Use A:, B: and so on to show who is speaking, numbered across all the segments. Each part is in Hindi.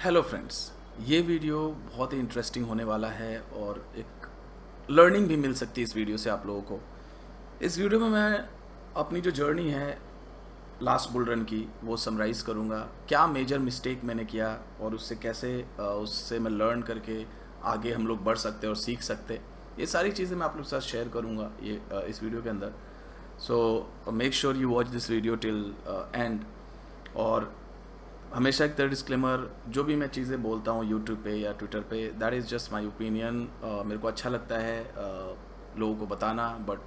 A: हेलो फ्रेंड्स, ये वीडियो बहुत ही इंटरेस्टिंग होने वाला है और एक लर्निंग भी मिल सकती है इस वीडियो से आप लोगों को। इस वीडियो में मैं अपनी जो जर्नी है लास्ट बुल रन की वो समराइज़ करूँगा। क्या मेजर मिस्टेक मैंने किया और उससे कैसे उससे मैं लर्न करके आगे हम लोग बढ़ सकते और सीख सकते, ये सारी चीज़ें मैं आप लोग के साथ शेयर करूँगा ये इस वीडियो के अंदर। So make sure you watch this video till and. और हमेशा एक तरह डिस्क्लेमर, जो भी मैं चीज़ें बोलता हूँ यूट्यूब पे या ट्विटर पे, that is just my opinion. मेरे को अच्छा लगता है लोगों को बताना, but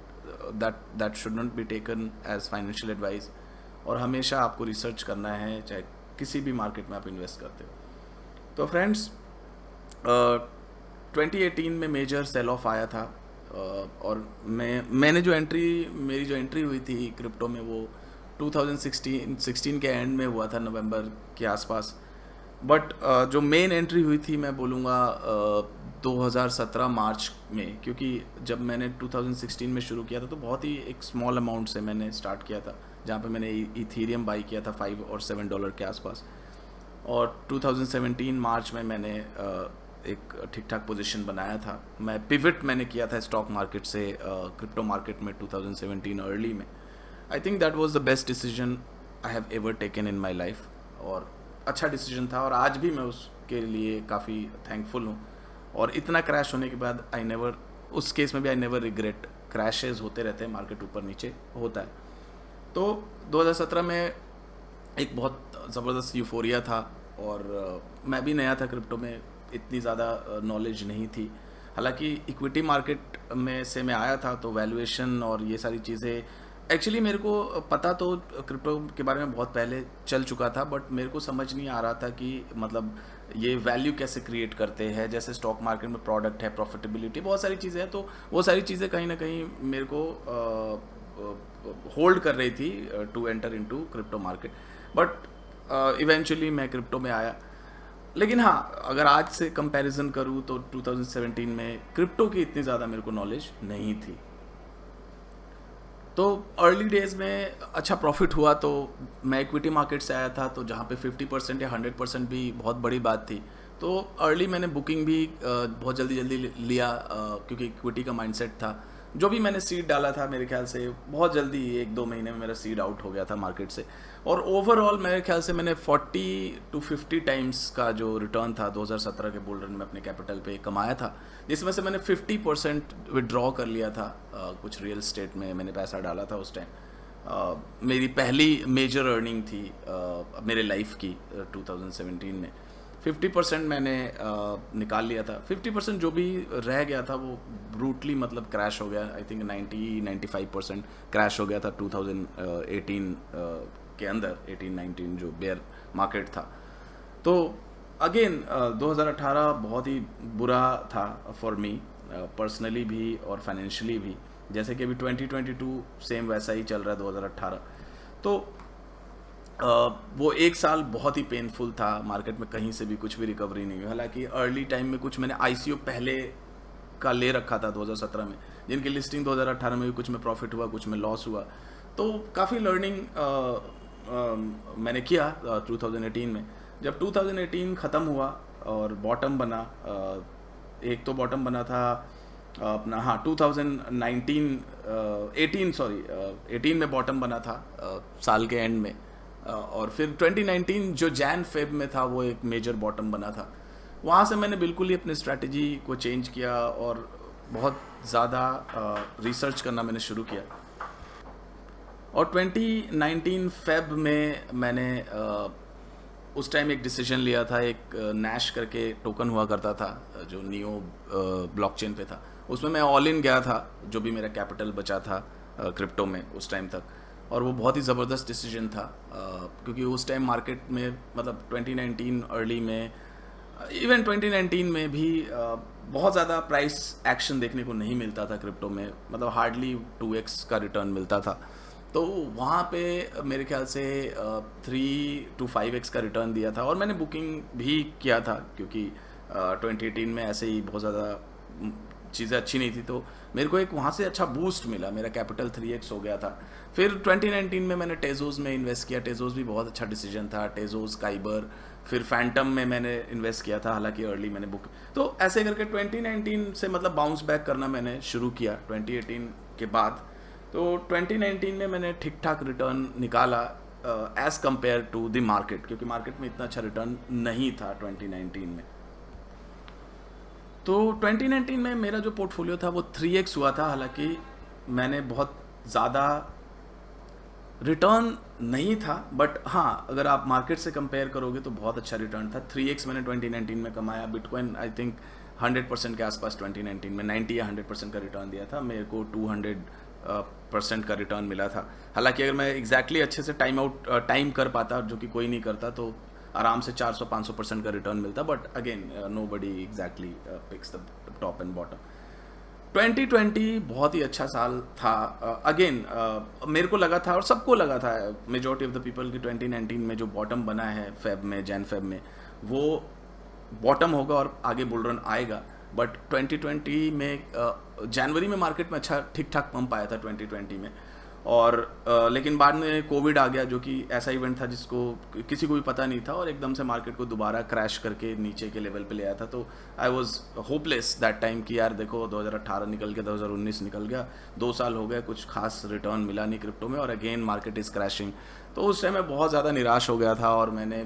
A: that should not be taken as financial advice. और हमेशा आपको रिसर्च करना है, चाहे किसी भी मार्केट में आप इन्वेस्ट करते हो। तो फ्रेंड्स, 2018 में मेजर सेल ऑफ आया था। और मेरी जो एंट्री हुई थी क्रिप्टो में वो 2016 के एंड में हुआ था, नवंबर के आसपास। बट जो मेन एंट्री हुई थी मैं बोलूँगा 2017 मार्च में, क्योंकि जब मैंने 2016 में शुरू किया था तो बहुत ही एक स्मॉल अमाउंट से मैंने स्टार्ट किया था, जहाँ पे मैंने इथीरियम बाई किया था $5 और $7 के आसपास। और 2017 मार्च में मैंने एक ठीक ठाक पोजीशन बनाया था। मैं पिवट मैंने किया था स्टॉक मार्केट से क्रिप्टो मार्केट में 2017 अर्ली में। I think that was the best decision I have ever taken in my life, और अच्छा डिसीजन था और आज भी मैं उसके लिए काफ़ी थैंकफुल हूँ। और इतना क्रैश होने के बाद उस केस में भी आई नेवर रिग्रेट। क्रैशेस होते रहते हैं, मार्केट ऊपर नीचे होता है। तो 2017 में एक बहुत ज़बरदस्त यूफोरिया था, और मैं भी नया था क्रिप्टो में, इतनी ज़्यादा नॉलेज नहीं थी। हालांकि इक्विटी मार्केट में से मैं आया था, तो वैल्यूएशन और ये सारी चीज़ें एक्चुअली मेरे को पता तो क्रिप्टो के बारे में बहुत पहले चल चुका था, बट मेरे को समझ नहीं आ रहा था कि मतलब ये वैल्यू कैसे क्रिएट करते हैं। जैसे स्टॉक मार्केट में प्रोडक्ट है, प्रॉफिटेबिलिटी, बहुत सारी चीज़ें हैं, तो वो सारी चीज़ें कहीं ना कहीं मेरे को होल्ड कर रही थी to enter into crypto market. But eventually मैं क्रिप्टो में आया। लेकिन हाँ, अगर आज से कंपैरिजन करूँ तो 2017 में क्रिप्टो की इतनी ज़्यादा मेरे को नॉलेज नहीं थी। तो अर्ली डेज़ में अच्छा प्रॉफिट हुआ, तो मैं इक्विटी मार्केट से आया था, तो जहाँ पे 50% या 100% भी बहुत बड़ी बात थी। तो अर्ली मैंने बुकिंग भी बहुत जल्दी जल्दी लिया, क्योंकि इक्विटी का माइंडसेट था। जो भी मैंने सीड डाला था, मेरे ख्याल से बहुत जल्दी 1-2 महीने में मेरा सीड आउट हो गया था मार्केट से। और ओवरऑल मेरे ख्याल से मैंने 40 to 50 टाइम्स का जो रिटर्न था 2017 के बुल रन में अपने कैपिटल पे कमाया था, जिसमें से मैंने 50% विड्रॉ कर लिया था। कुछ रियल स्टेट में मैंने पैसा डाला था उस टाइम। मेरी पहली मेजर अर्निंग थी मेरे लाइफ की 2017 में। 50% मैंने निकाल लिया था। 50% जो भी रह गया था वो ब्रूटली मतलब क्रैश हो गया। आई थिंक 90-95% क्रैश हो गया था 2018 के अंदर, 18-19 जो बेयर मार्केट था। तो अगेन 2018 बहुत ही बुरा था फॉर मी, पर्सनली भी और फाइनेंशियली भी। जैसे कि अभी 2022 सेम वैसा ही चल रहा है 2018। तो वो एक साल बहुत ही पेनफुल था, मार्केट में कहीं से भी कुछ भी रिकवरी नहीं हुई। हालांकि अर्ली टाइम में कुछ मैंने आईसीओ पहले का ले रखा था 2017 में, जिनकी लिस्टिंग 2018 में भी कुछ में प्रॉफिट हुआ, कुछ में लॉस हुआ। तो काफ़ी लर्निंग मैंने किया 2018 में। जब 2018 ख़त्म हुआ और बॉटम बना, एक तो बॉटम बना था अपना, हाँ 18 में बॉटम बना था साल के एंड में। और फिर 2019 जो जैन फेब में था वो एक मेजर बॉटम बना था। वहाँ से मैंने बिल्कुल ही अपनी स्ट्रैटेजी को चेंज किया और बहुत ज़्यादा रिसर्च करना मैंने शुरू किया। और 2019 फेब में मैंने उस टाइम एक डिसीजन लिया था। एक नैश करके टोकन हुआ करता था जो नियो ब्लॉकचेन पे था, उसमें मैं ऑल इन गया था, जो भी मेरा कैपिटल बचा था क्रिप्टो में उस टाइम तक। और वो बहुत ही ज़बरदस्त डिसीजन था, क्योंकि उस टाइम मार्केट में मतलब 2019 अर्ली में, इवन 2019 में भी बहुत ज़्यादा प्राइस एक्शन देखने को नहीं मिलता था क्रिप्टो में, मतलब हार्डली 2x का रिटर्न मिलता था। तो वहाँ पे मेरे ख्याल से 3 to 5x का रिटर्न दिया था, और मैंने बुकिंग भी किया था, क्योंकि 2018 में ऐसे ही बहुत ज़्यादा चीज़ें अच्छी नहीं थी, तो मेरे को एक वहाँ से अच्छा बूस्ट मिला, मेरा कैपिटल 3x हो गया था। फिर 2019 में मैंने टेजोस में इन्वेस्ट किया, टेजोस भी बहुत अच्छा डिसीजन था, टेजोस, काइबर, फिर फैंटम में मैंने इन्वेस्ट किया था, हालांकि अर्ली मैंने बुक। तो ऐसे करके 2019 से मतलब बाउंस बैक करना मैंने शुरू किया 2018 के बाद। तो 2019 में मैंने ठीक ठाक रिटर्न निकाला as compare to the market, क्योंकि मार्केट में इतना अच्छा रिटर्न नहीं था 2019 में। तो 2019 में मेरा जो पोर्टफोलियो था वो 3x हुआ था, हालांकि मैंने बहुत ज़्यादा रिटर्न नहीं था, बट हाँ अगर आप मार्केट से कंपेयर करोगे तो बहुत अच्छा रिटर्न था। 3x मैंने 2019 में कमाया। बिटकॉइन आई थिंक 100% के आसपास 2019 में 90 या 100% का रिटर्न दिया था, मेरे को 200% का रिटर्न मिला था। हालांकि अगर मैं एग्जैक्टली अच्छे से टाइम कर पाता, जो कि कोई नहीं करता, तो आराम से 400-500% का रिटर्न मिलता, but again nobody exactly picks the top and bottom. 2020 बहुत ही अच्छा साल था। अगेन मेरे को लगा था और सबको लगा था, मेजॉरिटी ऑफ द पीपल की 2019 में जो बॉटम बना है जैन फेब में, वो बॉटम होगा और आगे बुल रन आएगा। बट 2020 में जनवरी में मार्केट में अच्छा ठीक ठाक पंप आया था 2020 में, और लेकिन बाद में कोविड आ गया, जो कि ऐसा इवेंट था जिसको किसी को भी पता नहीं था, और एकदम से मार्केट को दोबारा क्रैश करके नीचे के लेवल पे ले आया था। तो I was hopeless that time कि यार देखो 2018 निकल गया, 2019 निकल गया, 2 साल हो गए, कुछ खास रिटर्न मिला नहीं क्रिप्टो में, और अगेन मार्केट इज़ क्रैशिंग। तो उस टाइम मैं बहुत ज़्यादा निराश हो गया था, और मैंने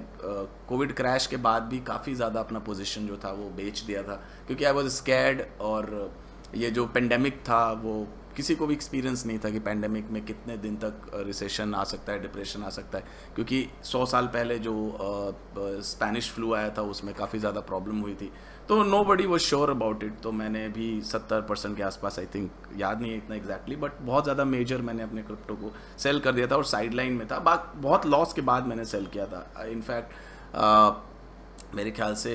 A: कोविड क्रैश के बाद भी काफ़ी ज़्यादा अपना पोजीशन जो था वो बेच दिया था, क्योंकि आई वाज स्कैर्ड। और ये जो पेंडेमिक था वो किसी को भी एक्सपीरियंस नहीं था कि पेंडेमिक में कितने दिन तक रिसेशन आ सकता है, डिप्रेशन आ सकता है, क्योंकि 100 साल पहले जो स्पेनिश फ्लू आया था उसमें काफ़ी ज़्यादा प्रॉब्लम हुई थी। तो nobody was sure about it. तो मैंने भी 70% के आसपास, आई थिंक, याद नहीं है इतना एग्जैक्टली, बट बहुत ज़्यादा मेजर मैंने अपने क्रिप्टो को सेल कर दिया था, और साइड लाइन में था। बहुत लॉस के बाद मैंने सेल किया था। इनफैक्ट मेरे ख्याल से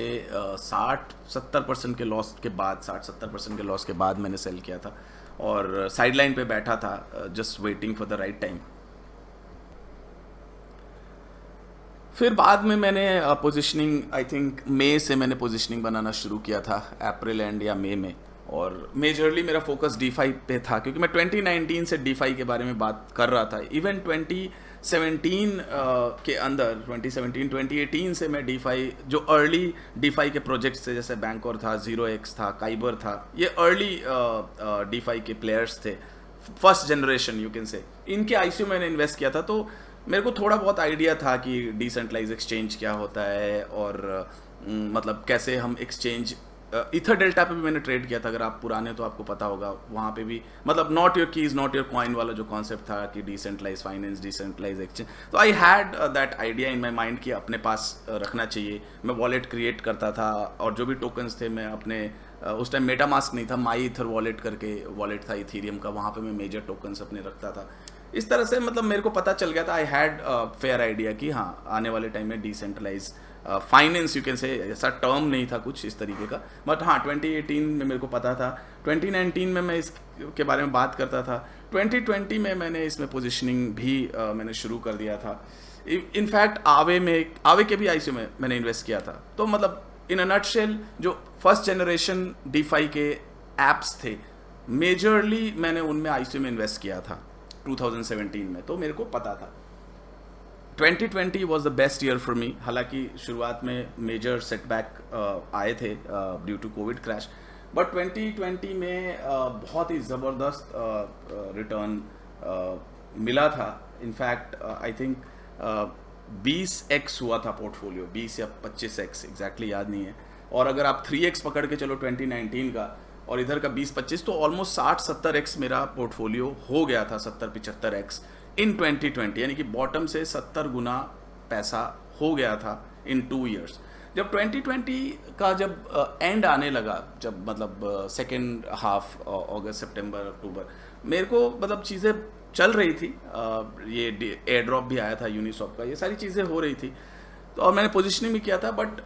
A: 60-70% के लॉस के बाद, 60-70% के लॉस के बाद मैंने सेल किया था, और साइड लाइन पे बैठा था, just waiting for the right time. फिर बाद में मैंने पोजीशनिंग, आई थिंक मई से मैंने पोजीशनिंग बनाना शुरू किया था, अप्रैल एंड या मई में, और मेजरली मेरा फोकस DeFi पे था, क्योंकि मैं 2019 से DeFi के बारे में बात कर रहा था। इवन 2017 के अंदर, 2017-2018 से मैं DeFi, जो अर्ली DeFi के प्रोजेक्ट्स थे, जैसे बैंकोर था, 0x था, काइबर था, ये अर्ली DeFi के प्लेयर्स थे, first generation you can say, इनके ICO मैंने इन्वेस्ट किया था। तो मेरे को थोड़ा बहुत आइडिया था कि डिसेंट्रलाइज एक्सचेंज क्या होता है, और मतलब कैसे हम एक्सचेंज, इथर डेल्टा पे भी मैंने ट्रेड किया था, अगर आप पुराने तो आपको पता होगा, वहाँ पे भी मतलब not your keys not your coin वाला जो कॉन्सेप्ट था कि डिसेंट्रलाइज फाइनेंस, डिसेंट्रलाइज एक्सचेंज। तो I had that idea in my mind कि अपने पास रखना चाहिए। मैं वॉलेट क्रिएट करता था, और जो भी टोकन्स थे मैं अपने, उस टाइम मेटामास्क नहीं था, माई इथर वॉलेट करके वॉलेट था इथीरियम का, वहाँ पे मैं मेजर टोकन्स अपने रखता था। इस तरह से मतलब मेरे को पता चल गया था, आई हैड फेयर आइडिया कि हाँ आने वाले टाइम में decentralise finance, you can say, ऐसा टर्म नहीं था कुछ इस तरीके का, बट हाँ 2018 में मेरे को पता था। 2019 में मैं इसके बारे में बात करता था। 2020 में मैंने इसमें पोजीशनिंग भी मैंने शुरू कर दिया था। इनफैक्ट आवे के भी ICO में मैंने इन्वेस्ट किया था। तो मतलब इन अ नटशेल, जो फर्स्ट जनरेशन DeFi के एप्स थे, मेजरली मैंने उनमें ICO में इन्वेस्ट किया था 2017 में, तो मेरे को पता था। 2020 was the best year for me. हालांकि शुरुआत में मेजर सेटबैक आए थे due to Covid crash, but 2020 में बहुत ही ज़बरदस्त रिटर्न मिला था। इनफैक्ट आई थिंक 20x हुआ था पोर्टफोलियो, 20 या 25x, एग्जैक्टली याद नहीं है। और अगर आप 3x पकड़ के चलो 2019 का, और इधर का 20-25, तो ऑलमोस्ट 60-70x मेरा पोर्टफोलियो हो गया था, 70-75x इन 2020, यानी कि बॉटम से 70 गुना पैसा हो गया था इन 2 years। जब 2020 का जब एंड आने लगा, जब मतलब सेकेंड हाफ, अगस्त, सितंबर, अक्टूबर, मेरे को मतलब चीज़ें चल रही थी, ये एयर ड्रॉप भी आया था यूनिसॉप का, ये सारी चीज़ें हो रही थी, तो और मैंने पोजीशनिंग भी किया था। बट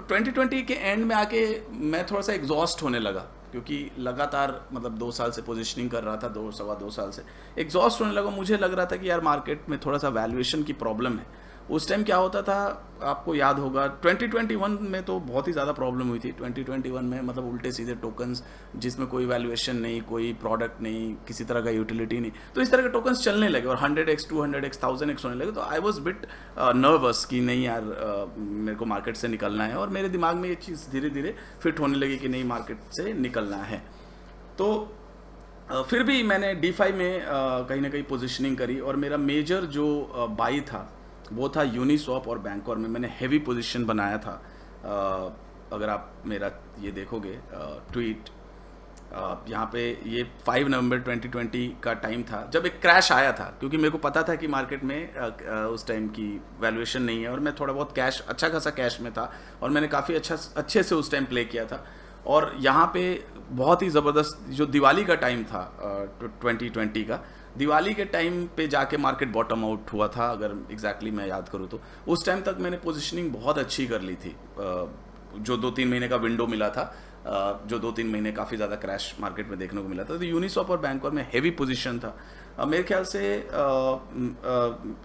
A: 2020 के एंड में आके मैं थोड़ा सा एग्जॉस्ट होने लगा, क्योंकि लगातार मतलब 2 साल से पोजीशनिंग कर रहा था, 2 साल से एग्जॉस्ट होने लगा। मुझे लग रहा था कि यार मार्केट में थोड़ा सा वैल्यूएशन की प्रॉब्लम है, उस टाइम क्या होता था, आपको याद होगा 2021 में तो बहुत ही ज़्यादा प्रॉब्लम हुई थी। 2021 में मतलब उल्टे सीधे टोकन्स जिसमें कोई वैल्यूएशन नहीं, कोई प्रोडक्ट नहीं, किसी तरह का यूटिलिटी नहीं, तो इस तरह के टोकन्स चलने लगे और 100x 200x 1000x होने लगे। तो आई वॉज बिट नर्वस कि नहीं यार, मेरे को मार्केट से निकलना है, और मेरे दिमाग में ये चीज़ धीरे धीरे फिट होने लगी कि नहीं, मार्केट से निकलना है। तो फिर भी मैंने DeFi में कहीं ना कहीं पोजिशनिंग करी, और मेरा मेजर जो बाई था वो था यूनिस्वैप और बैंकॉर में। मैंने हेवी पोजीशन बनाया था। अगर आप मेरा ये देखोगे ट्वीट, यहाँ पे ये 5 नवंबर 2020 का टाइम था जब एक क्रैश आया था, क्योंकि मेरे को पता था कि मार्केट में उस टाइम की वैल्यूएशन नहीं है, और मैं थोड़ा बहुत कैश, अच्छा खासा कैश में था, और मैंने काफ़ी अच्छे से उस टाइम प्ले किया था। और यहाँ पे बहुत ही ज़बरदस्त जो दिवाली का टाइम था 2020 का, दिवाली के टाइम पे जाके मार्केट बॉटम आउट हुआ था, अगर एग्जैक्टली मैं याद करूँ तो। उस टाइम तक मैंने पोजीशनिंग बहुत अच्छी कर ली थी, जो 2-3 महीने का विंडो मिला था, जो 2-3 महीने काफ़ी ज़्यादा क्रैश मार्केट में देखने को मिला था। तो यूनिस्वैप और बैंकॉर में हेवी पोजीशन था। मेरे ख्याल से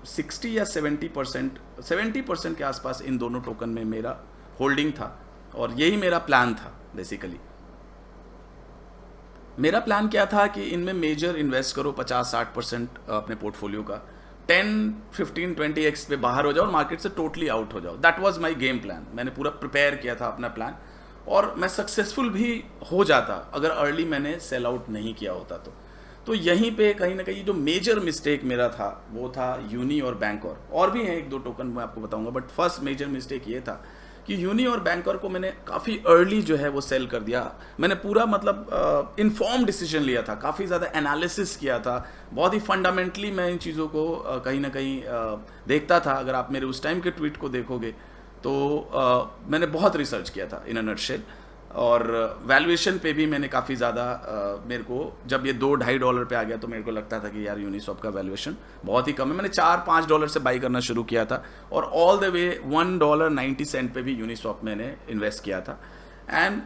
A: 60 या 70% के आसपास इन दोनों टोकन में मेरा होल्डिंग था, और यही मेरा प्लान था बेसिकली। मेरा प्लान क्या था कि इनमें मेजर इन्वेस्ट करो 50-60% अपने पोर्टफोलियो का, 10-15-20x पे बाहर हो जाओ और मार्केट से टोटली आउट हो जाओ। That was my game plan. मैंने पूरा प्रिपेयर किया था अपना प्लान, और मैं सक्सेसफुल भी हो जाता अगर अर्ली मैंने सेल आउट नहीं किया होता तो यहीं पे कहीं ना कहीं जो मेजर मिस्टेक मेरा था वो था यूनी और बैंकॉर। और भी हैं 1-2 टोकन मैं आपको बताऊंगा, बट फर्स्ट मेजर मिस्टेक ये था कि यूनी और बैंकर को मैंने काफ़ी अर्ली जो है वो सेल कर दिया। मैंने पूरा मतलब इन्फॉर्म डिसीजन लिया था, काफ़ी ज़्यादा एनालिसिस किया था, बहुत ही फंडामेंटली मैं इन चीज़ों को कहीं ना कहीं देखता था। अगर आप मेरे उस टाइम के ट्वीट को देखोगे तो मैंने बहुत रिसर्च किया था इन अ नटशेल, और वैल्यूएशन पे भी मैंने काफ़ी ज़्यादा मेरे को जब ये $2-2.5 पे आ गया तो मेरे को लगता था कि यार यूनिस्वैप का वैल्यूएशन बहुत ही कम है। मैंने $4-5 से बाई करना शुरू किया था, और ऑल द वे $1.90 पे भी यूनिस्वैप मैंने इन्वेस्ट किया था। एंड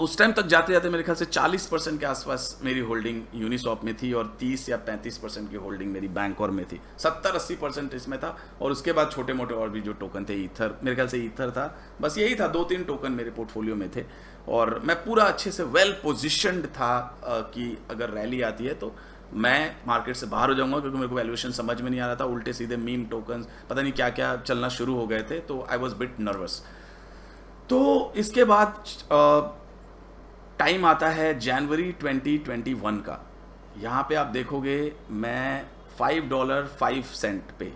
A: उस टाइम तक जाते जाते मेरे ख्याल से 40% के आसपास मेरी होल्डिंग यूनिस्वैप में थी, और 30 या 35% की होल्डिंग मेरी बैंकॉर में थी, 70-80% इसमें था। और उसके बाद छोटे मोटे और भी जो टोकन थे, ईथर, मेरे ख्याल से ईथर था, बस यही था, 2-3 टोकन मेरे पोर्टफोलियो में थे। और मैं पूरा अच्छे से वेल पोजिशनड था कि अगर रैली आती है तो मैं मार्केट से बाहर हो जाऊंगा, क्योंकि मेरे को वैल्यूएशन समझ में नहीं आ रहा था। उल्टे सीधे मीम टोकन पता नहीं क्या क्या चलना शुरू हो गए थे, तो आई वॉज बिट नर्वस। तो इसके बाद टाइम आता है जनवरी 2021 का। यहाँ पे आप देखोगे मैं $5.05 पे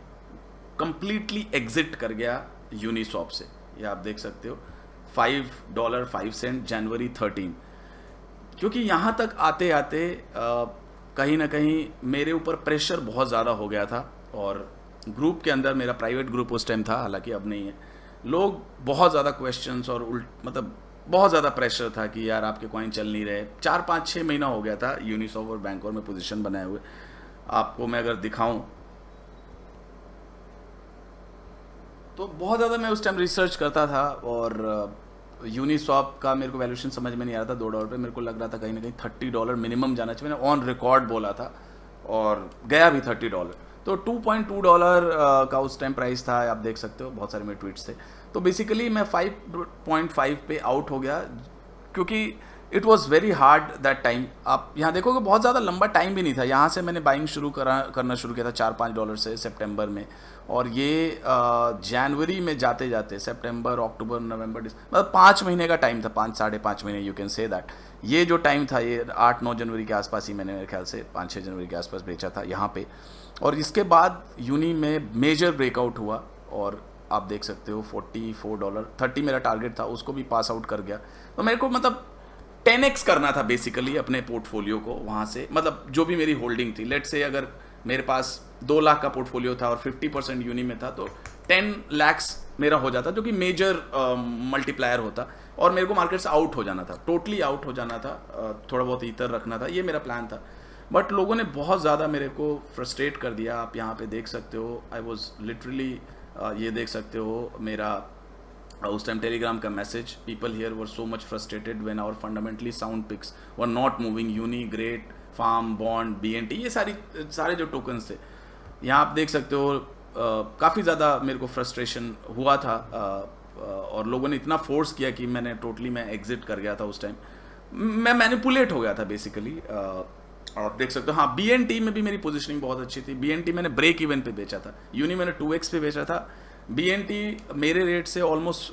A: कंप्लीटली एग्जिट कर गया यूनिस्वैप से। ये आप देख सकते हो, $5.05 जनवरी 13, क्योंकि यहाँ तक आते आते कहीं ना कहीं मेरे ऊपर प्रेशर बहुत ज़्यादा हो गया था। और ग्रुप के अंदर, मेरा प्राइवेट ग्रुप उस टाइम था, हालांकि अब नहीं है, लोग बहुत ज़्यादा क्वेश्चंस और मतलब बहुत ज़्यादा प्रेशर था कि यार आपके कॉइन चल नहीं रहे। 4-5-6 महीना हो गया था यूनिस्वैप और बैंकॉर में पोजीशन बनाए हुए। आपको मैं अगर दिखाऊं तो बहुत ज़्यादा मैं उस टाइम रिसर्च करता था, और यूनिस्वैप का मेरे को वैल्यूएशन समझ में नहीं आ रहा था। $2 पे मेरे को लग रहा था कहीं ना कहीं $30 मिनिमम जाना चाहिए। मैंने ऑन रिकॉर्ड बोला था, और गया भी $30। तो $2.2 का उस टाइम प्राइस था, आप देख सकते हो, बहुत सारे मेरे ट्वीट्स थे। तो बेसिकली मैं 5.5 पे आउट हो गया, क्योंकि it was very hard that time. आप यहाँ देखोगे बहुत ज़्यादा लंबा टाइम भी नहीं था। यहाँ से मैंने बाइंग करना शुरू किया था $4-5 से सितंबर में, और ये जनवरी में जाते जाते सितंबर, अक्टूबर, नवंबर, मतलब 5 महीने का टाइम था, 5-5.5 महीने, यू कैन से दैट। ये जो टाइम था ये 8-9 जनवरी के आसपास ही मैंने, मेरे ख्याल से 5-6 जनवरी के आसपास बेचा था यहाँ पे। और इसके बाद यूनी में मेजर ब्रेकआउट हुआ, और आप देख सकते हो $44, 30 मेरा टारगेट था, उसको भी पास आउट कर गया। तो मेरे को मतलब 10x करना था बेसिकली अपने पोर्टफोलियो को वहाँ से, मतलब जो भी मेरी होल्डिंग थी। लेट्स से अगर मेरे पास 2 लाख का पोर्टफोलियो था और 50% यूनी में था, तो 10 लाख मेरा हो जाता, जो कि मेजर मल्टीप्लायर होता, और मेरे को मार्केट से आउट हो जाना था, टोटली आउट हो जाना था। थोड़ा बहुत ईथर रखना था, ये मेरा प्लान था। बट लोगों ने बहुत ज़्यादा मेरे को फ्रस्ट्रेट कर दिया। आप यहाँ पे देख सकते हो, आई वॉज लिटरली, ये देख सकते हो मेरा उस टाइम टेलीग्राम का message, people here were so much frustrated when our fundamentally sound picks were not moving, UNI, great, farm, bond, BNT, ये सारे जो टोकन्स थे। यहाँ आप देख सकते हो काफ़ी ज़्यादा मेरे को फ्रस्ट्रेशन हुआ था, और लोगों ने इतना फोर्स किया कि मैं एग्जिट कर गया था उस टाइम। मैं मैनिपुलेट हो गया था बेसिकली। आप देख सकते हो, हाँ, BNT में भी मेरी पोजीशनिंग बहुत अच्छी थी। BNT मैंने ब्रेक इवन पे बेचा था, यूनी मैंने 2x पे बेचा था। BNT मेरे रेट से ऑलमोस्ट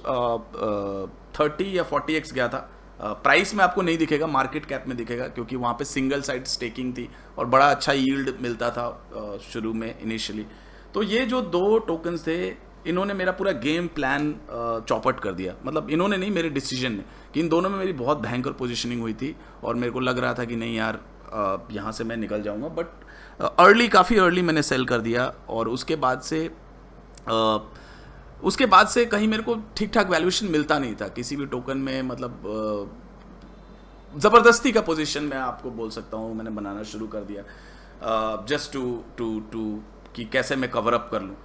A: 30 या 40x गया था। प्राइस में आपको नहीं दिखेगा, मार्केट कैप में दिखेगा, क्योंकि वहाँ पे सिंगल साइड स्टेकिंग थी और बड़ा अच्छा यील्ड मिलता था शुरू में इनिशियली। तो ये जो दो टोकन्स थे, इन्होंने मेरा पूरा गेम प्लान चौपट कर दिया। मतलब इन्होंने नहीं, मेरे डिसीजन ने, कि इन दोनों में मेरी बहुत भयंकर पोजीशनिंग हुई थी और मेरे को लग रहा था कि नहीं यार, यहाँ से मैं निकल जाऊँगा। बट काफ़ी अर्ली मैंने सेल कर दिया, और उसके बाद से कहीं मेरे को ठीक ठाक वैल्यूएशन मिलता नहीं था किसी भी टोकन में। मतलब ज़बरदस्ती का पोजीशन मैं आपको बोल सकता हूँ मैंने बनाना शुरू कर दिया, जस्ट टू कि कैसे मैं कवर अप कर लूँ।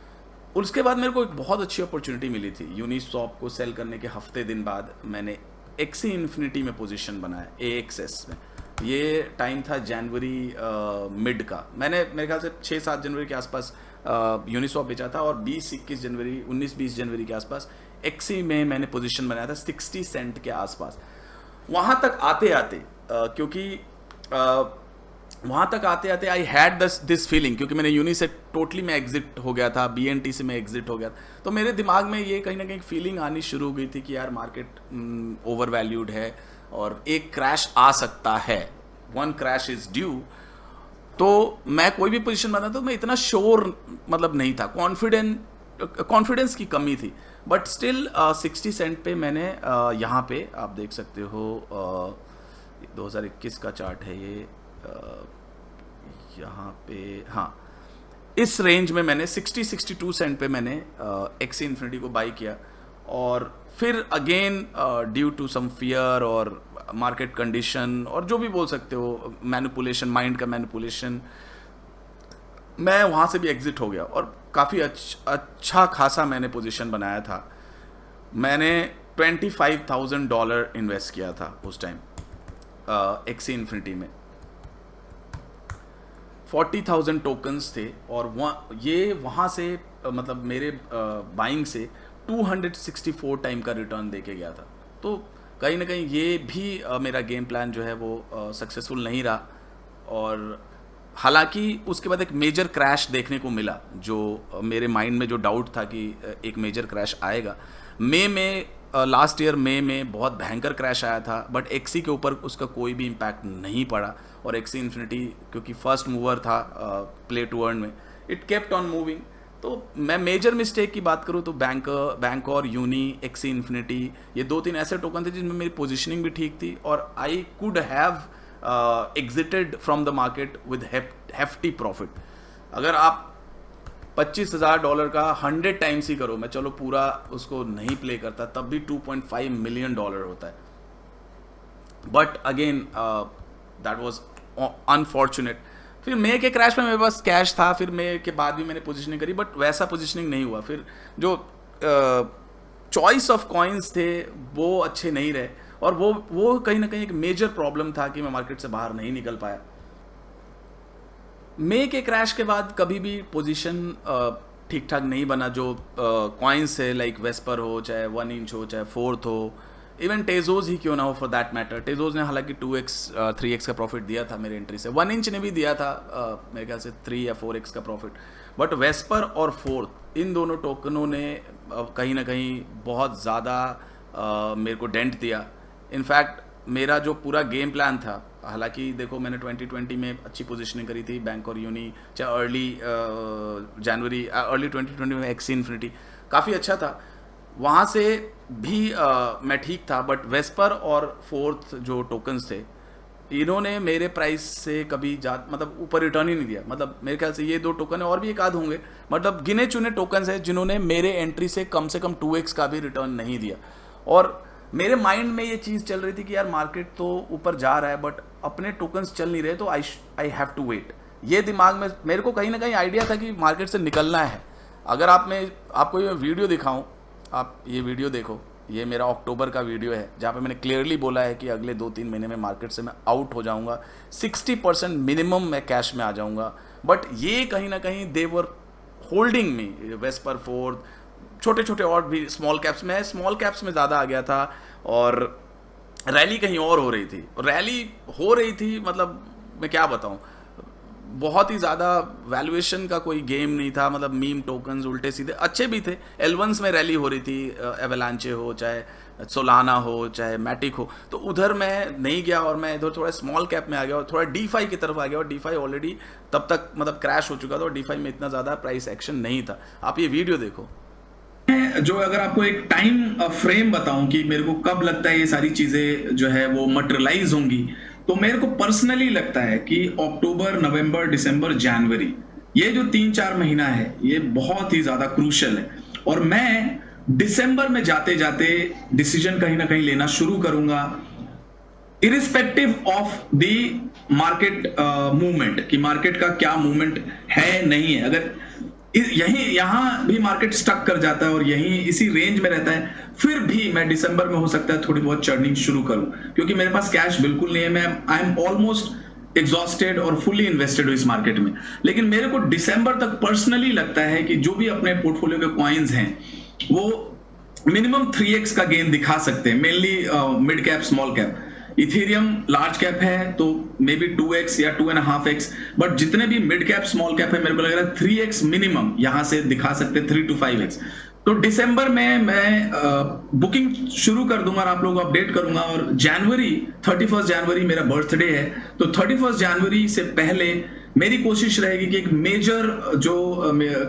A: उसके बाद मेरे को एक बहुत अच्छी अपॉर्चुनिटी मिली थी। यूनिस्वैप को सेल करने के हफ्ते दिन बाद मैंने एक्सी इन्फिनिटी में पोजीशन बनाया, AXS में। ये टाइम था जनवरी मिड का। मैंने मेरे ख्याल से 6-7 जनवरी के आसपास यूनिस्वैप बेचा था, और 19-20 जनवरी के आसपास एक्सी में मैंने पोजीशन बनाया था 60 सेंट के आसपास। वहाँ तक आते आते वहाँ तक आते आते आई हैड दिस फीलिंग, क्योंकि मैंने यूनी से टोटली मैं एग्जिट हो गया था, BNT से मैं एग्जिट हो गया था। तो मेरे दिमाग में ये कहीं ना कहीं फीलिंग आनी शुरू हो गई थी कि यार मार्केट ओवर वैल्यूड है और एक क्रैश आ सकता है, वन क्रैश इज ड्यू। तो मैं कोई भी पोजीशन बनाता तो मैं इतना श्योर मतलब नहीं था, कॉन्फिडेंस की कमी थी। बट स्टिल 60 सेंट पे मैंने यहाँ पे आप देख सकते हो 2021 का चार्ट है ये, यहाँ पे, हाँ, इस रेंज में मैंने 60-62 सेंट पे मैंने एक्सी इन्फिनिटी को बाई किया। और फिर again due to some fear और मार्केट कंडीशन और जो भी बोल सकते हो, मैनिपुलेशन, माइंड का मैनिपुलेशन, मैं वहाँ से भी एग्जिट हो गया। और काफ़ी अच्छा खासा मैंने पोजीशन बनाया था। मैंने $25,000 इन्वेस्ट किया था उस टाइम एक्सी इन्फिनिटी में। 40,000 टोकन्स थे, और वहाँ से मतलब मेरे बाइंग से 264 टाइम का रिटर्न देके गया था। तो कहीं ना कहीं ये भी मेरा गेम प्लान जो है वो सक्सेसफुल नहीं रहा। और हालांकि उसके बाद एक मेजर क्रैश देखने को मिला, जो मेरे माइंड में जो डाउट था कि एक मेजर क्रैश आएगा। लास्ट ईयर मई में बहुत भयंकर क्रैश आया था, बट एक्सी के ऊपर उसका कोई भी इम्पैक्ट नहीं पड़ा। और एक्सी इन्फिनिटी क्योंकि फर्स्ट मूवर था प्ले टू अर्न में, इट केप्ट ऑन मूविंग। तो मैं मेजर मिस्टेक की बात करूँ तो बैंक और यूनी, एक्सी इन्फिनिटी, ये 2-3 ऐसे टोकन थे जिनमें मेरी पोजीशनिंग भी ठीक थी, और I could have exerted from the market with hefty profit. अगर आप $25,000 का 100 टाइम्स ही करो, मैं चलो पूरा उसको नहीं प्ले करता, तब भी $2.5 मिलियन होता है। But again that was unfortunate. फिर मई के क्रैश में मेरे पास कैश था, फिर मई के बाद भी मैंने पोजीशनिंग करी, बट वैसा पोजीशनिंग नहीं हुआ। फिर जो चॉइस ऑफ कॉइन्स थे वो अच्छे नहीं रहे, और वो कहीं ना कहीं एक मेजर प्रॉब्लम था कि मैं मार्केट से बाहर नहीं निकल पाया। मई के क्रैश के बाद कभी भी पोजीशन ठीक ठाक नहीं बना। जो कॉइन्स है लाइक वेस्पर हो, चाहे 1 इंच हो, चाहे 4th हो, इवन टेजोज ही क्यों ना हो फॉर दैट मैटर। टेजोज ने हालांकि 2x 3x का प्रॉफिट दिया था मेरे एंट्री से, 1 इंच ने भी दिया था मेरे ख्याल से 3 या 4x का प्रॉफिट। बट वेस्पर और 4th, इन दोनों टोकनों ने कहीं ना कहीं बहुत ज़्यादा मेरे को डेंट दिया। इनफैक्ट मेरा जो पूरा गेम प्लान था, हालांकि देखो मैंने 2020 में अच्छी पोजीशनिंग करी थी, बैंक और यूनी, चाहे अर्ली 2020 में एक्सी इन्फिनिटी काफ़ी अच्छा था, वहाँ से भी मैं ठीक था। बट वेस्पर और 4th जो टोकन्स थे, इन्होंने मेरे प्राइस से कभी मतलब ऊपर रिटर्न ही नहीं दिया। मतलब मेरे ख्याल से ये 2 टोकन है, और भी एक आध होंगे, मतलब गिने चुने टोकन्स हैं जिन्होंने मेरे एंट्री से कम 2x का भी रिटर्न नहीं दिया। और मेरे माइंड में ये चीज़ चल रही थी कि यार मार्केट तो ऊपर जा रहा है, बट अपने टोकन्स चल नहीं रहे, तो आई हैव टू वेट। ये दिमाग में मेरे को कहीं ना कहीं आइडिया था कि मार्केट से निकलना है। अगर आपको ये वीडियो दिखाऊं, आप ये वीडियो देखो, ये मेरा अक्टूबर का वीडियो है जहाँ पे मैंने क्लियरली बोला है कि अगले 2-3 महीने में मार्केट से मैं आउट हो जाऊँगा, 60% मिनिमम मैं कैश में आ जाऊँगा। बट ये कहीं ना कहीं दे वर होल्डिंग में वेस्पर फोर्थ, छोटे छोटे और भी स्मॉल कैप्स में, स्मॉल कैप्स में ज़्यादा आ गया था। और रैली कहीं और हो रही थी, रैली हो रही थी मतलब मैं क्या बताऊं, बहुत ही ज़्यादा वैल्यूएशन का कोई गेम नहीं था, मतलब मीम टोकन्स उल्टे सीधे अच्छे भी थे। एल1s में रैली हो रही थी, एवलांचे हो चाहे सोलाना हो चाहे मैटिक हो, तो उधर मैं नहीं गया और मैं इधर थोड़ा स्मॉल कैप में आ गया और थोड़ा डीफाई की तरफ आ गया। और डीफाई ऑलरेडी तब तक मतलब क्रैश हो चुका था और डीफाई में इतना ज़्यादा प्राइस एक्शन नहीं था। आप ये वीडियो देखो।
B: जो अगर आपको एक टाइम फ्रेम बताऊं कि मेरे को कब लगता है ये सारी चीजें जो है वो मटेरियलाइज होंगी, तो मेरे को पर्सनली लगता है कि अक्टूबर, नवंबर, दिसंबर, जनवरी, ये जो 3-4 महीना है ये बहुत ही ज्यादा क्रूशियल है। और मैं दिसंबर में जाते जाते डिसीजन कहीं ना कहीं लेना शुरू करूंगा, irrespective of the market movement, कि मार्केट का क्या मूवमेंट है नहीं है। अगर यही यहां भी मार्केट स्टक कर जाता है और यही इसी रेंज में रहता है, फिर भी मैं दिसंबर में हो सकता है थोड़ी बहुत चर्निंग शुरू करूं, क्योंकि मेरे पास कैश बिल्कुल नहीं है। मैं आई एम ऑलमोस्ट एग्जॉस्टेड और फुली इन्वेस्टेड हूं इस मार्केट में। लेकिन मेरे को दिसंबर तक पर्सनली लगता है कि जो भी अपने पोर्टफोलियो के कॉइन्स हैं वो मिनिमम 3x का गेन दिखा सकते हैं, mainly mid cap, small cap. Ethereum large cap है तो मे बी 2x या 2.5x, बट जितने भी मिड कैप, स्मॉल कैप है, मेरे को लग रहा है 3x मिनिमम यहां से दिखा सकते हैं, 3 to 5x। तो दिसंबर में मैं बुकिंग शुरू कर दूंगा और आप लोगों को अपडेट करूंगा। और जनवरी, 31 जनवरी मेरा बर्थडे है, तो 31 जनवरी से पहले मेरी कोशिश रहेगी कि एक मेजर जो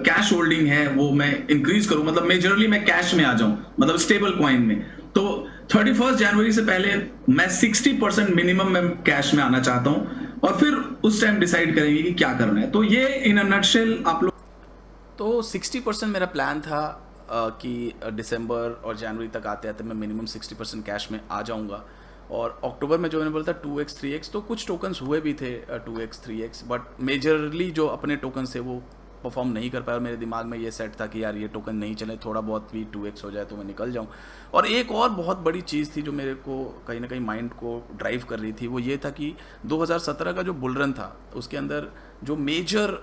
B: कैश होल्डिंग है वो मैं इंक्रीज करूं, मतलब मेजरली मैं कैश में आ जाऊं, मतलब स्टेबल कॉइन में। तो 31 जनवरी से पहले मैं 60% मिनिमम में कैश में आना चाहता हूं और फिर उस टाइम डिसाइड करेंगे कि क्या करना है। तो ये इन अ नटशेल आप लोग।
A: तो 60% मेरा प्लान था कि दिसंबर और जनवरी तक आते आते मैं मिनिमम 60% कैश में आ जाऊंगा। और अक्टूबर में जो मैंने बोला था 2x 3x, तो कुछ टोकन्स हुए भी थे 2x 3x, बट मेजरली जो अपने टोकन्स थे वो परफॉर्म नहीं कर पाया। मेरे दिमाग में ये सेट था कि यार ये टोकन नहीं चले, थोड़ा बहुत भी 2x हो जाए तो मैं निकल जाऊं। और एक और बहुत बड़ी चीज़ थी जो मेरे को कहीं ना कहीं माइंड को ड्राइव कर रही थी, वो ये था कि 2017 का जो बुल रन था उसके अंदर जो मेजर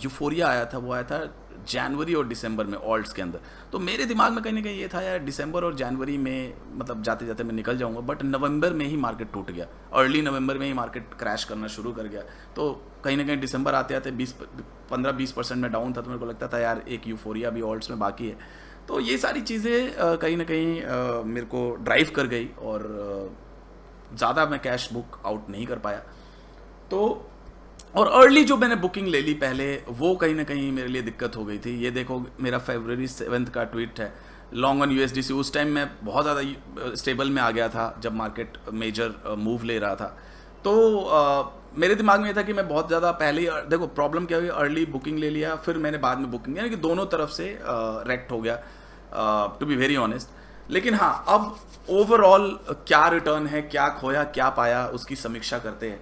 A: यूफोरिया आया था वो आया था जनवरी और दिसंबर में ऑल्ट्स के अंदर। तो मेरे दिमाग में कहीं ना कहीं ये था यार दिसंबर और जनवरी में मतलब जाते जाते मैं निकल जाऊंगा, बट नवंबर में ही मार्केट टूट गया, अर्ली नवंबर में ही मार्केट क्रैश करना शुरू कर गया। तो कहीं ना कहीं दिसंबर आते आते 15-20% में डाउन था, तो मेरे को लगता था यार एक यूफोरिया भी ऑल्ट्स में बाकी है। तो ये सारी चीज़ें कहीं ना कहीं मेरे को ड्राइव कर गई और ज़्यादा मैं कैश बुक आउट नहीं कर पाया। तो और अर्ली जो मैंने बुकिंग ले ली पहले, वो कहीं ना कहीं मेरे लिए दिक्कत हो गई थी। ये देखो मेरा February 7 का ट्वीट है, लॉन्ग ऑन USDC। उस टाइम मैं बहुत ज़्यादा स्टेबल में आ गया था जब मार्केट मेजर मूव ले रहा था। तो मेरे दिमाग में ये था कि मैं बहुत ज़्यादा पहले ही, देखो प्रॉब्लम क्या हुई, अर्ली बुकिंग ले लिया, फिर मैंने बाद में बुकिंग, यानी कि दोनों तरफ से रेक्ट हो गया, टू बी वेरी ऑनेस्ट। लेकिन हाँ, अब ओवरऑल क्या रिटर्न है, क्या खोया क्या पाया, उसकी समीक्षा करते हैं।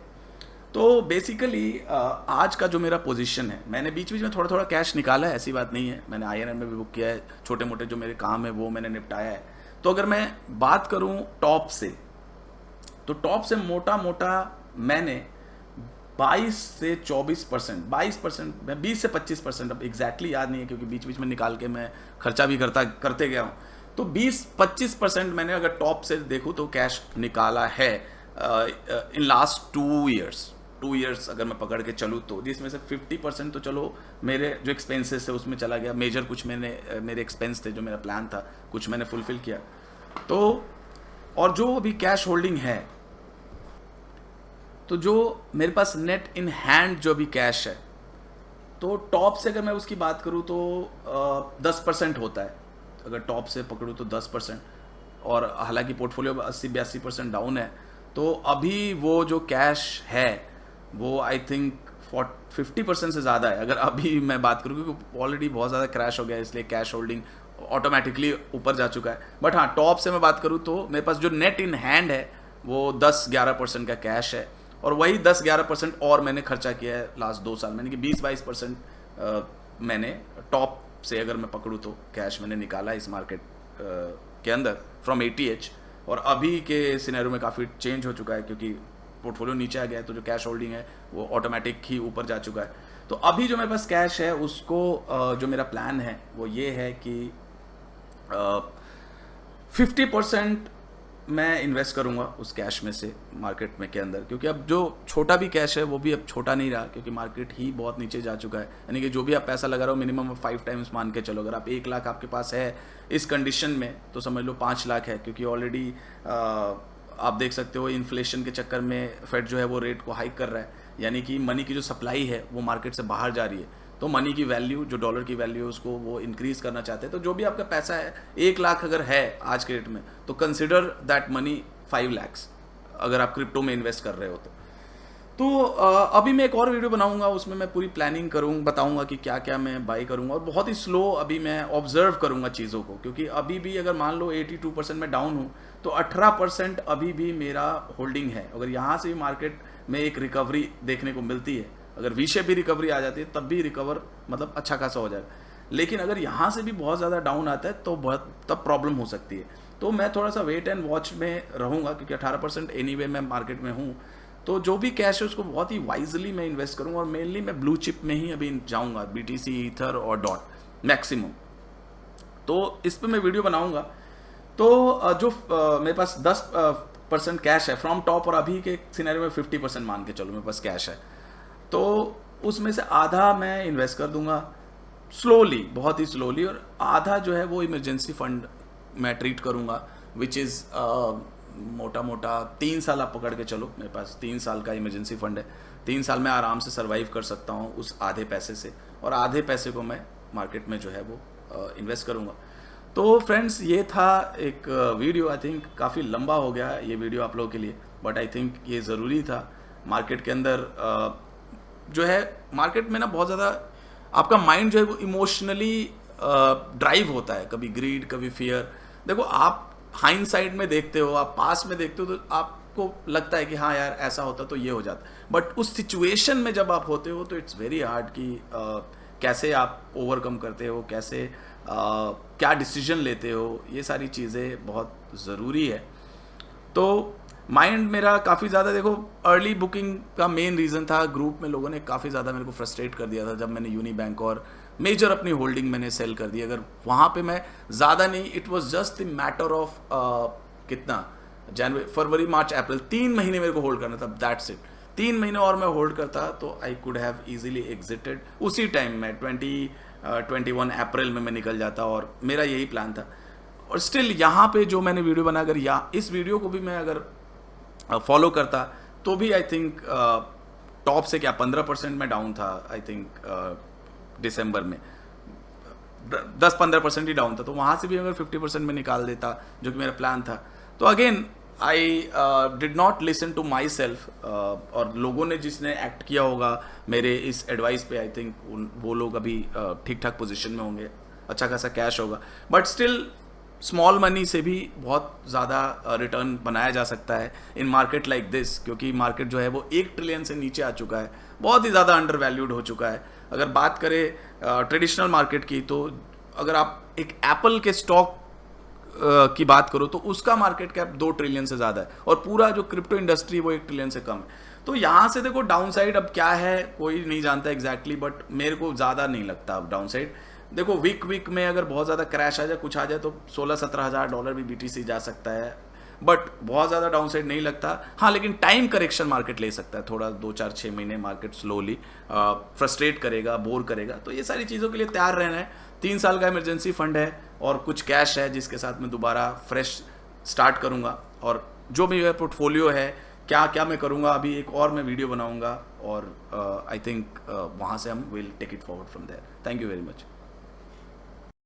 A: तो बेसिकली आज का जो मेरा पोजीशन है, मैंने बीच बीच में थोड़ा थोड़ा कैश निकाला है, ऐसी बात नहीं है, मैंने INR में भी बुक किया है, छोटे मोटे जो मेरे काम है वो मैंने निपटाया है। तो अगर मैं बात करूं टॉप से, तो टॉप से मोटा मोटा मैंने 22 से 24%, 22%, मैं 20 से 25%, अब एग्जैक्टली याद नहीं है क्योंकि बीच बीच में निकाल के मैं खर्चा भी करते गया हूँ। तो 20-25% मैंने अगर टॉप से देखूँ तो कैश निकाला है इन लास्ट 2 ईयर्स अगर मैं पकड़ के चलूँ तो, जिसमें से 50% तो चलो मेरे जो एक्सपेंसेस थे उसमें चला गया, मेजर कुछ मेरे एक्सपेंस थे जो मेरा प्लान था कुछ मैंने फुलफिल किया। तो और जो अभी कैश होल्डिंग है, तो जो मेरे पास नेट इन हैंड जो भी कैश है, तो टॉप से अगर मैं उसकी बात करूँ तो 10% होता है, अगर टॉप से पकड़ूँ तो 10%। और हालांकि पोर्टफोलियो 80-82% डाउन है, तो अभी वो जो कैश है वो आई थिंक 50% से ज़्यादा है अगर अभी मैं बात करूँ, क्योंकि ऑलरेडी बहुत ज़्यादा क्रैश हो गया है, इसलिए कैश होल्डिंग ऑटोमेटिकली ऊपर जा चुका है। बट हाँ, टॉप से मैं बात करूँ तो मेरे पास जो नेट इन हैंड है वो 10-11% का कैश है, और वही 10-11% और मैंने खर्चा किया है लास्ट 2 साल, मैंने कि 20-22% मैंने टॉप से अगर मैं पकड़ूँ तो कैश मैंने निकाला इस मार्केट के अंदर फ्रॉम ATH। और अभी के सिनेरियो में काफ़ी चेंज हो चुका है क्योंकि पोर्टफोलियो नीचे आ गया है, तो जो कैश होल्डिंग है वो ऑटोमेटिक ही ऊपर जा चुका है। तो अभी जो मेरे पास कैश है उसको जो मेरा प्लान है वो ये है कि 50% मैं इन्वेस्ट करूंगा उस कैश में से मार्केट में के अंदर, क्योंकि अब जो छोटा भी कैश है वो भी अब छोटा नहीं रहा, क्योंकि मार्केट ही बहुत नीचे जा चुका है। यानी कि जो भी आप पैसा लगा रहे हो मिनिमम 5 टाइम्स मान के चलो। अगर आप 1 लाख आपके पास है इस कंडीशन में तो समझ लो 5 लाख है, क्योंकि ऑलरेडी आप देख सकते हो इन्फ्लेशन के चक्कर में फेड जो है वो रेट को हाइक कर रहा है, यानी कि मनी की जो सप्लाई है वो मार्केट से बाहर जा रही है। तो मनी की वैल्यू, जो डॉलर की वैल्यू है उसको वो इंक्रीज करना चाहते हैं। तो जो भी आपका पैसा है 1 लाख अगर है आज के रेट में तो कंसिडर दैट मनी 5 lakhs अगर आप क्रिप्टो में इन्वेस्ट कर रहे हो तो अभी मैं एक और वीडियो बनाऊंगा, उसमें मैं पूरी प्लानिंग करूँ, बताऊंगा कि क्या क्या मैं बाई करूंगा, और बहुत ही स्लो अभी मैं ऑब्जर्व करूंगा चीज़ों को, क्योंकि अभी भी अगर मान लो 82% में डाउन हूँ तो 18% अभी भी मेरा होल्डिंग है। अगर यहाँ से भी मार्केट में एक रिकवरी देखने को मिलती है, अगर वी शेप भी रिकवरी आ जाती है तब भी रिकवर मतलब अच्छा खासा हो जाएगा, लेकिन अगर यहाँ से भी बहुत ज़्यादा डाउन आता है तो बहुत तब प्रॉब्लम हो सकती है। तो मैं थोड़ा सा वेट एंड वॉच में रहूँगा, क्योंकि 18% एनीवे मैं मार्केट में हूँ। तो जो भी कैश है उसको बहुत ही वाइजली मैं इन्वेस्ट करूँगा, और मेनली मैं ब्लू चिप में ही अभी जाऊँगा, BTC, ईथर और डॉट मैक्सिमम। तो इस पर मैं वीडियो बनाऊँगा। तो जो मेरे पास 10% कैश है फ्रॉम टॉप, और अभी के सिनेरियो में 50% मान के चलो मेरे पास कैश है, तो उसमें से आधा मैं इन्वेस्ट कर दूंगा स्लोली, बहुत ही स्लोली, और आधा जो है वो इमरजेंसी फंड मैं ट्रीट करूंगा, विच इज़ मोटा मोटा 3 साल आप पकड़ के चलो, मेरे पास 3 साल का इमरजेंसी फंड है। 3 साल में आराम से सर्वाइव कर सकता हूँ उस आधे पैसे से, और आधे पैसे को मैं मार्केट में जो है वो इन्वेस्ट करूँगा। तो फ्रेंड्स ये था एक वीडियो, आई थिंक काफ़ी लंबा हो गया ये वीडियो आप लोगों के लिए, बट आई थिंक ये ज़रूरी था। मार्केट के अंदर जो है, मार्केट में ना बहुत ज़्यादा आपका माइंड जो है वो इमोशनली ड्राइव होता है, कभी ग्रीड, कभी फियर। देखो आप हाइंडसाइड में देखते हो, आप पास में देखते हो तो आपको लगता है कि हाँ यार ऐसा होता तो ये हो जाता, बट उस सिचुएशन में जब आप होते हो तो इट्स वेरी हार्ड कि कैसे आप ओवरकम करते हो, कैसे क्या डिसीजन लेते हो, ये सारी चीज़ें बहुत ज़रूरी है। तो माइंड मेरा काफ़ी ज़्यादा, देखो अर्ली बुकिंग का मेन रीज़न था, ग्रुप में लोगों ने काफ़ी ज़्यादा मेरे को फ्रस्ट्रेट कर दिया था जब मैंने यूनी बैंक और मेजर अपनी होल्डिंग मैंने सेल कर दी। अगर वहाँ पे मैं ज़्यादा नहीं, it was just the matter of कितना, जनवरी, फरवरी, मार्च, अप्रैल, 3 महीने मेरे को होल्ड करना था, दैट्स इट। 3 महीने और मैं होल्ड करता तो I could have easily exerted उसी टाइम में, 2021 अप्रैल में मैं निकल जाता, और मेरा यही प्लान था। और स्टिल यहाँ पे जो मैंने वीडियो बना, अगर इस वीडियो को भी मैं अगर फॉलो करता तो भी आई थिंक टॉप से क्या 15% में डाउन था, आई थिंक दिसंबर में 10-15% ही डाउन था, तो वहाँ से भी अगर 50% में निकाल देता, जो कि मेरा प्लान था। तो again I did not listen to myself, और लोगों ने जिसने एक्ट किया होगा मेरे इस एडवाइस पे, आई थिंक वो लोग अभी ठीक ठाक पोजीशन में होंगे, अच्छा खासा कैश होगा, बट स्टिल स्मॉल मनी से भी बहुत ज़्यादा रिटर्न बनाया जा सकता है इन मार्केट लाइक दिस, क्योंकि मार्केट जो है वो 1 ट्रिलियन से नीचे आ चुका है, बहुत ही ज़्यादा अंडर वैल्यूड हो चुका है। अगर बात करें ट्रेडिशनल मार्केट की, तो अगर आप एक एप्पल के स्टॉक की बात करो तो उसका मार्केट कैप 2 ट्रिलियन से ज़्यादा है, और पूरा जो क्रिप्टो इंडस्ट्री वो 1 ट्रिलियन से कम है। तो यहाँ से देखो डाउन साइड अब क्या है कोई नहीं जानता एग्जैक्टली, बट मेरे को ज़्यादा नहीं लगता अब डाउन साइड। देखो वीक में अगर बहुत ज़्यादा क्रैश आ जाए, कुछ आ जाए, तो 16-17 हज़ार डॉलर भी BTC जा सकता है, बट बहुत ज़्यादा डाउन साइड नहीं लगता। हाँ, लेकिन टाइम करेक्शन मार्केट ले सकता है, थोड़ा 2-4-6 महीने मार्केट स्लोली फ्रस्ट्रेट करेगा, बोर करेगा। तो ये सारी चीज़ों के लिए तैयार रहना है। 3 साल का इमरजेंसी फंड है और कुछ कैश है जिसके साथ मैं दोबारा फ्रेश स्टार्ट करूँगा, और जो भी है पोर्टफोलियो है, क्या क्या मैं करूँगा, अभी एक और मैं वीडियो बनाऊँगा, और आई थिंक वहाँ से हम will take it forward from there. Thank you very much.